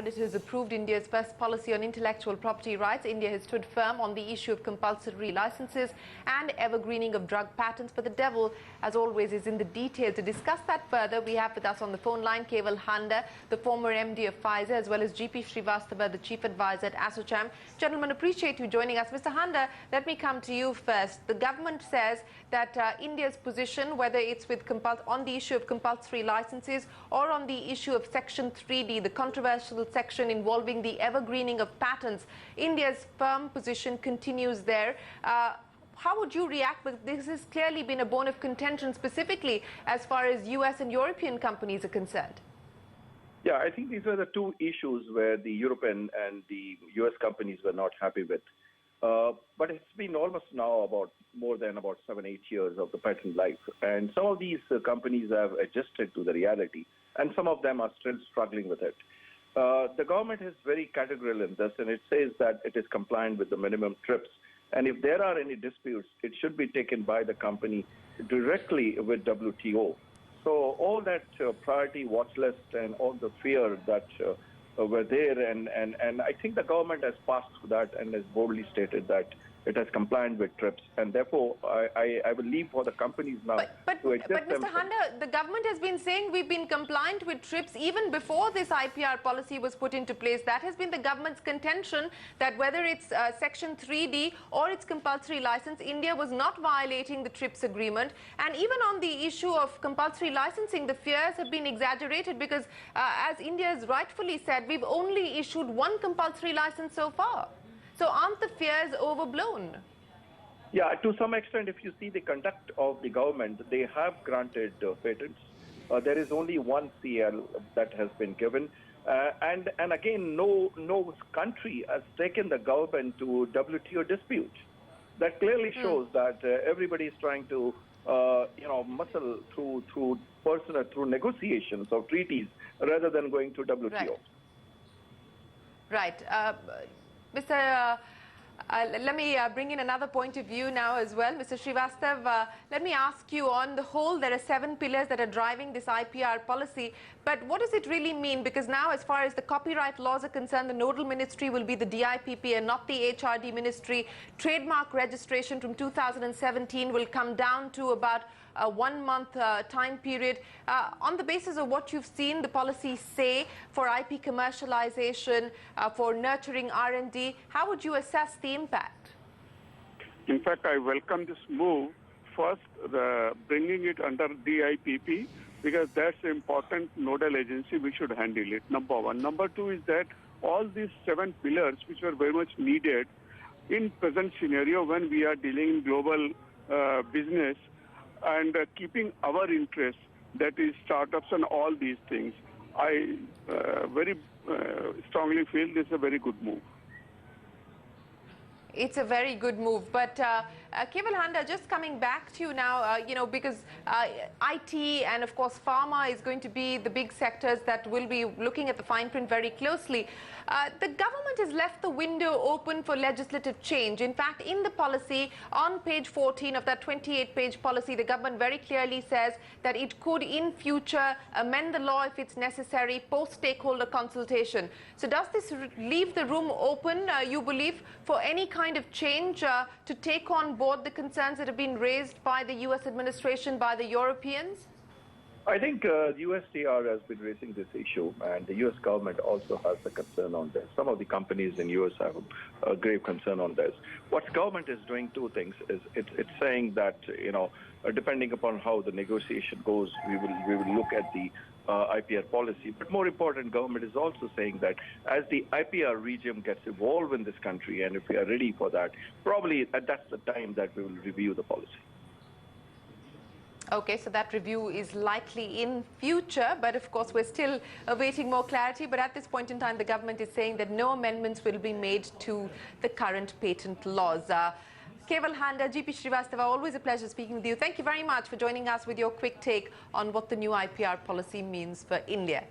Cabinet has approved India's first policy on intellectual property rights. India has stood firm on the issue of compulsory licenses and evergreening of drug patents. But the devil, as always, is in the detail. To discuss that further, we have with us on the phone line Keval Handa, the former MD of Pfizer, as well as GP Srivastava, the chief advisor at ASSOCHAM. Gentlemen, appreciate you joining us. Mr. Handa, let me come to you first. The government says that India's position, whether it's with on the issue of compulsory licenses or on the issue of Section 3D, the controversial section involving the evergreening of patents, India's firm position continues there. How would you react? But this has clearly been a bone of contention, specifically as far as US and European companies are concerned. Yeah, I think these were the two issues where the European and the US companies were not happy with. But it's been almost now more than 7-8 years of the patent life. And some of these companies have adjusted to the reality, and some of them are still struggling with it. The government is very categorical in this, and it says that it is compliant with the minimum TRIPS. And if there are any disputes, it should be taken by the company directly with WTO. So all that priority watch list and all the fear that were there, and I think the government has passed through that and has boldly stated that it has compliant with TRIPS, and therefore I will leave for the companies now but Mr. Handa, the government has been saying we've been compliant with TRIPS even before this IPR policy was put into place. That has been the government's contention, that whether it's Section 3D or its compulsory license, India was not violating the TRIPS agreement. And even on the issue of compulsory licensing, the fears have been exaggerated because, as India has rightfully said, we've only issued one compulsory license so far. So aren't the fears overblown? Yeah, to some extent, if you see the conduct of the government, they have granted patents. There is only one CL that has been given. And again, no country has taken the government to WTO dispute. That clearly shows that everybody is trying to muscle through negotiations of treaties rather than going to WTO. Right. Let me bring in another point of view now as well. Mr. Srivastava, let me ask you, on the whole, there are 7 pillars that are driving this IPR policy. But what does it really mean? Because now, as far as the copyright laws are concerned, the nodal ministry will be the DIPP and not the HRD ministry. Trademark registration from 2017 will come down to about a 1-month time period. On the basis of what you've seen the policy say for IP commercialization, for nurturing R&D, how would you assess the impact? In fact, I welcome this move. First, bringing it under DIPP, because that's an important nodal agency, we should handle it, number one. Number two is that all these 7 pillars, which are very much needed in present scenario when we are dealing in global business, and keeping our interests, that is startups and all these things, I very strongly feel this is a very good move. It's a very good move. But Keval Handa, just coming back to you now, because IT and, of course, pharma is going to be the big sectors that will be looking at the fine print very closely. The government has left the window open for legislative change. In fact, in the policy, on page 14 of that 28-page policy, the government very clearly says that it could, in future, amend the law if it's necessary, post-stakeholder consultation. So does this leave the room open, you believe, for any kind of change to take on board the concerns that have been raised by the US administration, by the Europeans? I think the USTR has been raising this issue, and the US government also has a concern on this. Some of the companies in US have a grave concern on this. What government is doing two things is it's saying that, depending upon how the negotiation goes, we will look at the IPR policy. But more important, government is also saying that as the IPR regime gets evolved in this country, and if we are ready for that, probably that's the time that we will review the policy. Okay, so that review is likely in future, but of course we're still awaiting more clarity. But at this point in time, the government is saying that no amendments will be made to the current patent laws. Keval Handa, GP Srivastava, always a pleasure speaking with you. Thank you very much for joining us with your quick take on what the new IPR policy means for India.